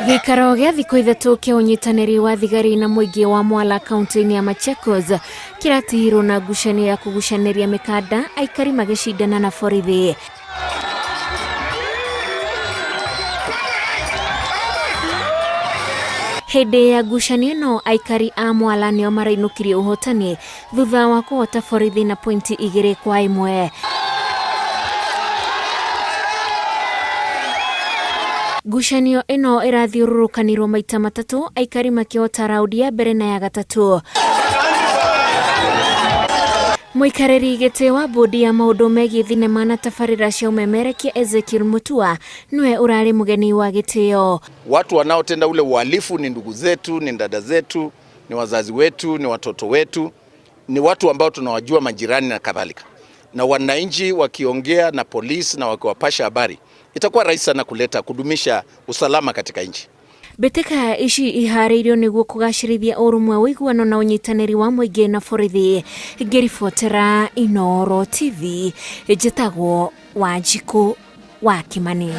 Gĩikaro gĩa thikũ ithatũ kĩa ũnyitanĩri wa thigari na mũingĩ wa Mwala kaunti-inĩ ya Machakos kĩratigirwo na ngucanio ya kũgucanĩria mĩkanda, aikari magĩcindana na borithi. Hĩndĩ ya ngucanio ĩno, aikari a Mwala nĩo marainukirie ũhotani thutha wa kũhota borithi na pointi 2-1. Ngucanio ĩno ĩrathiũrũrũkanirwo maita matatũ, aikari makĩhota raundi ya mbere na ya gatatũ. Mũikarĩri gĩtĩ wa bodi ya maũndũ megiĩ thinema na tabarĩra cia umemerekia Ezekiel Mutua niwe urari mugeni wa gĩtĩo. Watu wanaotenda ule uhalifu ni ndugu zetu, ni dada zetu, ni wazazi wetu, ni watoto wetu, ni watu ambao tunawajua, majirani na kadhalika. Na wananchi wakiongea na polisi na wakiwapasha habari, itakuwa rahisi sana kudumisha usalama katika nchi. Mbĩtĩka ici iharĩirio nĩguo kũgacĩrithia ũrũmwe, ũiguano na ũnyitanĩri wa mũingĩ na borithi. Ngĩribotera Inooro TV, njĩtagwo Wanjikũ wa Kimani.